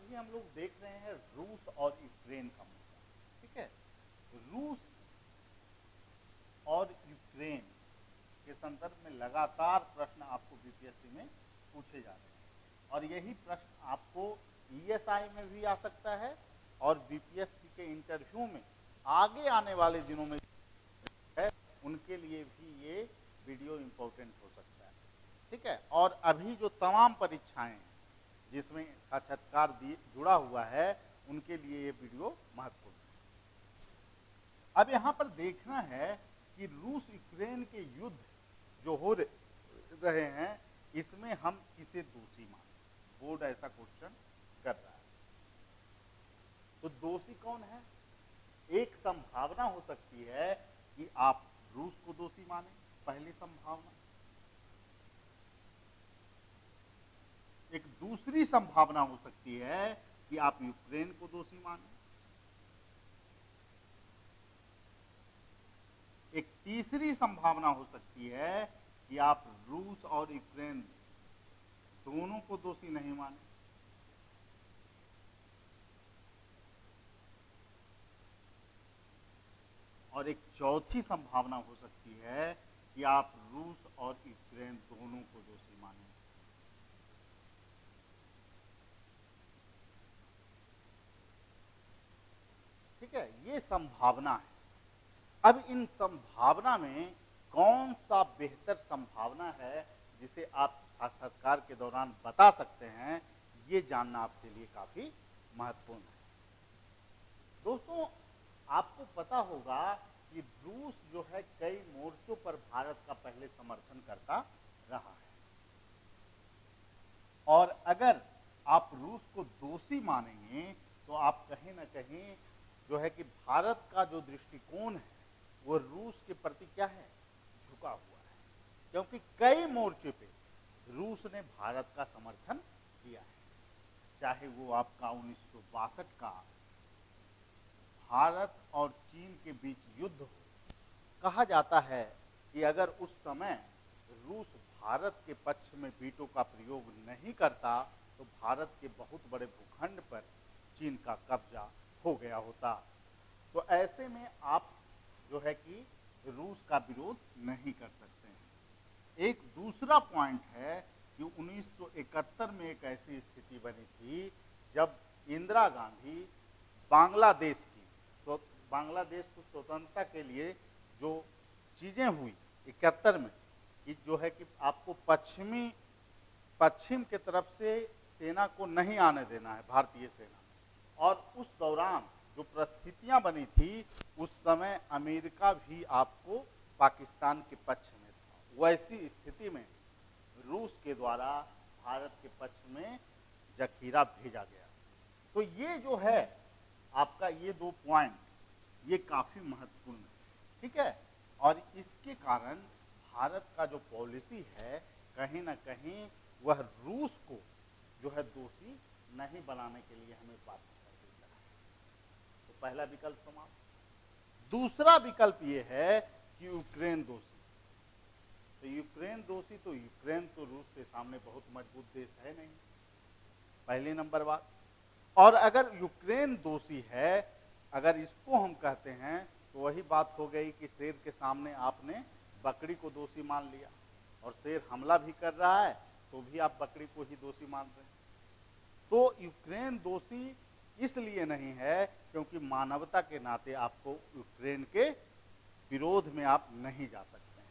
अभी हम लोग देख रहे हैं रूस और यूक्रेन का मुद्दा, ठीक है। रूस और यूक्रेन के संदर्भ में लगातार प्रश्न आपको बीपीएससी में पूछे जा रहे हैं और यही प्रश्न आपको ईएसआई में भी आ सकता है और बीपीएससी के इंटरव्यू में आगे आने वाले दिनों में है उनके लिए भी ये वीडियो इम्पोर्टेंट हो सकता है, ठीक है। और अभी जो तमाम परीक्षाएं हैं जिसमें साक्षात्कार जुड़ा हुआ है उनके लिए ये वीडियो महत्वपूर्ण है। अब यहाँ पर देखना है कि रूस यूक्रेन के युद्ध जो हो रहे हैं इसमें हम किसे दोषी माने, बोर्ड ऐसा क्वेश्चन कर रहा है। तो दोषी कौन है? एक संभावना हो सकती है कि आप रूस को दोषी माने, पहली संभावना। एक दूसरी संभावना हो सकती है कि आप यूक्रेन को दोषी माने। एक तीसरी संभावना हो सकती है कि आप रूस और यूक्रेन दोनों को दोषी नहीं माने। और एक चौथी संभावना हो सकती है कि आप रूस और यूक्रेन दोनों को दोषी माने। ठीक है, ये संभावना है। अब इन संभावना में कौन सा बेहतर संभावना है जिसे आप साक्षात्कार के दौरान बता सकते हैं, ये जानना आपके लिए काफी महत्वपूर्ण है। दोस्तों, आपको पता होगा कि रूस जो है कई मोर्चों पर भारत का पहले समर्थन करता रहा है और अगर आप रूस को दोषी मानेंगे तो आप कहीं ना कहीं जो है कि भारत का जो दृष्टिकोण है वो रूस के प्रति क्या है, झुका हुआ है, क्योंकि कई मोर्चे पे रूस ने भारत का समर्थन किया है। चाहे वो आपका 1962 का भारत और चीन के बीच युद्ध हो, कहा जाता है कि अगर उस समय रूस भारत के पक्ष में वीटो का प्रयोग नहीं करता तो भारत के बहुत बड़े भूखंड पर चीन का कब्जा हो गया होता। तो ऐसे में आप जो है कि रूस का विरोध नहीं कर सकते हैं। एक दूसरा पॉइंट है कि 1971 में एक ऐसी स्थिति बनी थी जब इंदिरा गांधी बांग्लादेश को स्वतंत्रता के लिए जो चीजें हुई 71 में, कि जो है कि आपको पश्चिम के तरफ से सेना को नहीं आने देना है, भारतीय सेना, और उस दौरान जो परिस्थितियां बनी थी उस समय अमेरिका भी आपको पाकिस्तान के पक्ष में था। वैसी स्थिति में रूस के द्वारा भारत के पक्ष में जखीरा भेजा गया। तो ये जो है आपका ये दो पॉइंट ये काफी महत्वपूर्ण है, ठीक है। और इसके कारण भारत का जो पॉलिसी है कहीं ना कहीं वह रूस को जो है दोषी नहीं बनाने के लिए हमें बात कर देता है। तो पहला विकल्प समाप्त। दूसरा विकल्प ये है कि यूक्रेन दोषी। तो यूक्रेन दोषी, तो यूक्रेन तो रूस के सामने बहुत मजबूत देश है नहीं, पहले नंबर बात। और अगर यूक्रेन दोषी है, अगर इसको हम कहते हैं तो वही बात हो गई कि शेर के सामने आपने बकरी को दोषी मान लिया और शेर हमला भी कर रहा है तो भी आप बकरी को ही दोषी मान रहे हैं। तो यूक्रेन दोषी इसलिए नहीं है क्योंकि मानवता के नाते आपको यूक्रेन के विरोध में आप नहीं जा सकते हैं।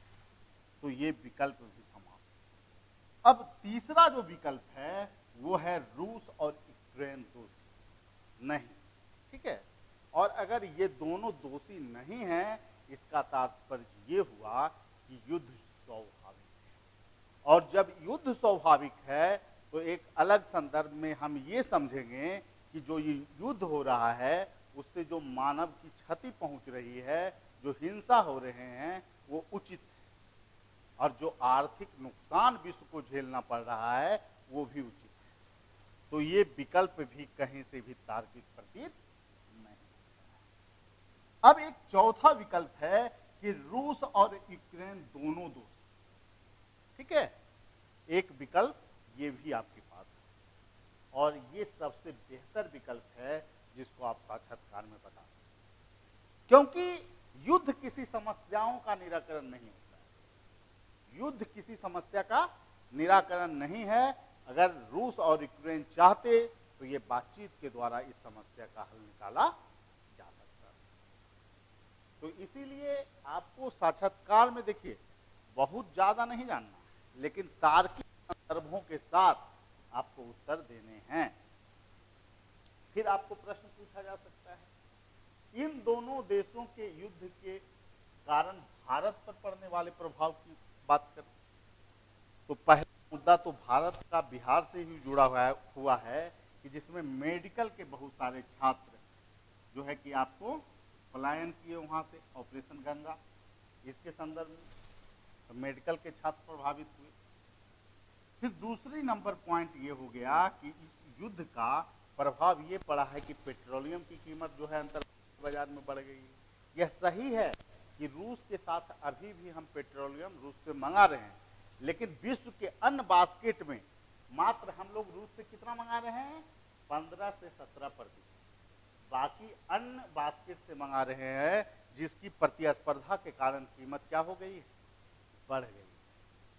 तो ये विकल्प भी समाप्त। अब तीसरा जो विकल्प है वो है रूस और यूक्रेन दोषी नहीं, ठीक है। और अगर ये दोनों दोषी नहीं हैं, इसका तात्पर्य ये हुआ कि युद्ध स्वाभाविक है। और जब युद्ध स्वाभाविक है तो एक अलग संदर्भ में हम ये समझेंगे कि जो ये युद्ध हो रहा है उससे जो मानव की क्षति पहुंच रही है, जो हिंसा हो रहे हैं, वो उचित है, और जो आर्थिक नुकसान विश्व को झेलना पड़ रहा है वो भी उचित है। तो ये विकल्प भी कहीं से भी तार्किक प्रतीत नहीं। अब एक चौथा विकल्प है कि रूस और यूक्रेन दोनों दोषी, ठीक है। एक विकल्प ये भी आपके पास है। और ये सबसे बेहतर विकल्प है जिसको आप साक्षात्कार में बता सकते हैं। क्योंकि युद्ध किसी समस्याओं का निराकरण नहीं होता है, युद्ध किसी समस्या का निराकरण नहीं है। अगर रूस और यूक्रेन चाहते तो ये बातचीत के द्वारा इस समस्या का हल निकाला जा सकता है। तो इसीलिए आपको साक्षात्कार में देखिए बहुत ज्यादा नहीं जानना है, लेकिन तार्किक संदर्भों के साथ आपको उत्तर देने हैं। फिर आपको प्रश्न पूछा जा सकता है इन दोनों देशों के युद्ध के कारण भारत पर पड़ने वाले प्रभाव की बात करें तो पहला मुद्दा तो भारत का बिहार से ही जुड़ा हुआ है कि जिसमें मेडिकल के बहुत सारे छात्र जो है कि आपको पलायन किए वहां से ऑपरेशन गंगा, इसके संदर्भ में तो मेडिकल के छात्र प्रभावित हुए। फिर दूसरी नंबर पॉइंट ये हो गया कि इस युद्ध का प्रभाव ये पड़ा है कि पेट्रोलियम की कीमत जो है अंतर्राष्ट्रीय बाजार में बढ़ गई है। यह सही है कि रूस के साथ अभी भी हम पेट्रोलियम रूस से मंगा रहे हैं, लेकिन विश्व के अन्य बास्केट में मात्र हम लोग रूस से कितना मंगा रहे हैं 15 से 17%, बाकी अन्य बास्केट से मंगा रहे हैं, जिसकी प्रतिस्पर्धा के कारण कीमत क्या हो गई, बढ़ गई,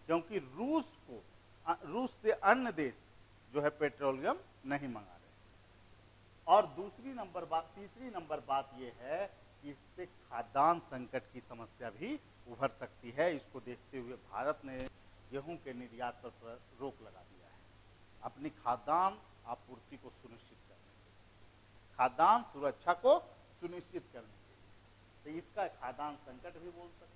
क्योंकि रूस से अन्य देश जो है पेट्रोलियम नहीं मंगा रहे। और तीसरी नंबर बात यह है कि इससे खाद्यान्न संकट की समस्या भी उभर सकती है। इसको देखते हुए भारत ने गेहूं के निर्यात पर रोक लगा दिया है, अपनी खाद्यान्न आपूर्ति को सुनिश्चित करने के लिए, खाद्यान्न सुरक्षा को सुनिश्चित करने के लिए। तो इसका खाद्यान्न संकट भी बोल सकते हैं।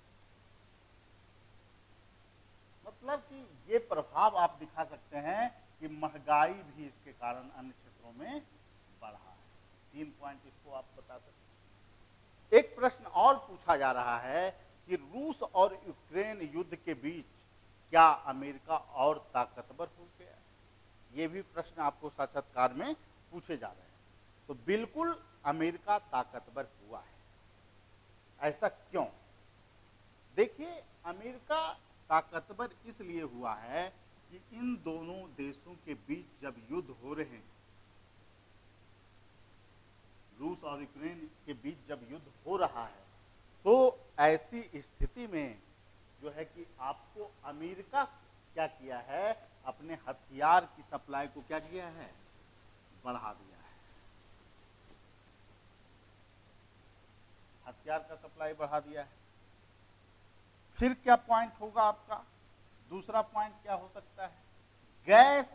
मतलब कि ये प्रभाव आप दिखा सकते हैं कि महंगाई भी इसके कारण अन्य क्षेत्रों में बढ़ा है। 3 पॉइंट इसको आप बता सकते हैं। एक प्रश्न और पूछा जा रहा है कि रूस और यूक्रेन युद्ध के बीच क्या अमेरिका और ताकतवर हो गया? ये भी प्रश्न आपको साक्षात्कार में पूछे जा रहे हैं। तो बिल्कुल अमेरिका ताकतवर हुआ है। ऐसा क्यों? देखिए, अमेरिका ताकतवर इसलिए हुआ है कि इन दोनों देशों के बीच जब युद्ध हो रहे हैं, रूस और यूक्रेन के बीच जब युद्ध हो रहा है, तो ऐसी स्थिति में जो है कि आपको अमेरिका क्या किया है, अपने हथियार की सप्लाई को क्या किया है, बढ़ा दिया है। हथियार का सप्लाई बढ़ा दिया है। फिर क्या पॉइंट होगा आपका? दूसरा पॉइंट क्या हो सकता है? गैस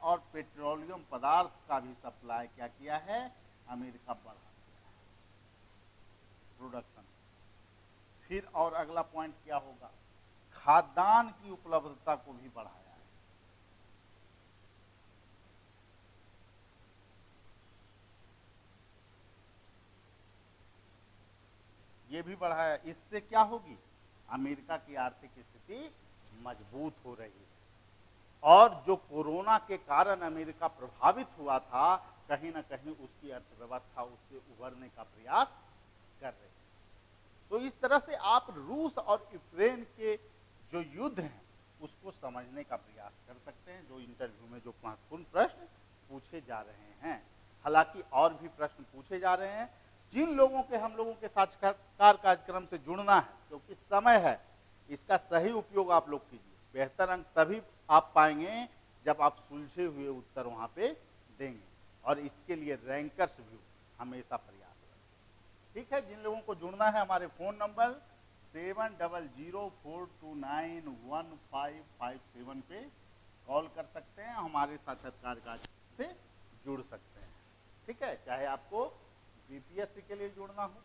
और पेट्रोलियम पदार्थ का भी सप्लाई क्या किया है, अमेरिका बढ़ा दिया है प्रोडक्शन। फिर और अगला पॉइंट क्या होगा? खाद्यान्न की उपलब्धता को भी बढ़ाया है। ये भी बढ़ाया। इससे क्या होगी? अमेरिका की आर्थिक स्थिति मजबूत हो रही है, और जो कोरोना के कारण अमेरिका प्रभावित हुआ था, कहीं ना कहीं उसकी अर्थव्यवस्था उससे उभरने का प्रयास कर रही है। तो इस तरह से आप रूस और यूक्रेन के जो युद्ध हैं उसको समझने का प्रयास कर सकते हैं, जो इंटरव्यू में जो महत्वपूर्ण प्रश्न पूछे जा रहे हैं। हालांकि और भी प्रश्न पूछे जा रहे हैं। जिन लोगों के हम लोगों के साक्षात्कार कार्यक्रम से जुड़ना है, क्योंकि समय है, इसका सही उपयोग आप लोग कीजिए। बेहतर अंक तभी आप पाएंगे जब आप सुलझे हुए उत्तर वहां पे देंगे, और इसके लिए रैंकर्स भी हमेशा प्रयास करें। ठीक है, जिन लोगों को जुड़ना है, हमारे फोन नंबर 7004291557 पे कॉल कर सकते हैं, हमारे साक्षात्कार कार्यक्रम से जुड़ सकते हैं। ठीक है, चाहे आपको बीपीएससी के लिए जुड़ना हो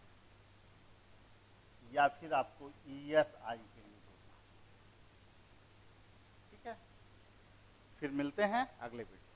या फिर आपको ईएसआई के लिए जुड़ना हो। ठीक है, फिर मिलते हैं अगले वीडियो।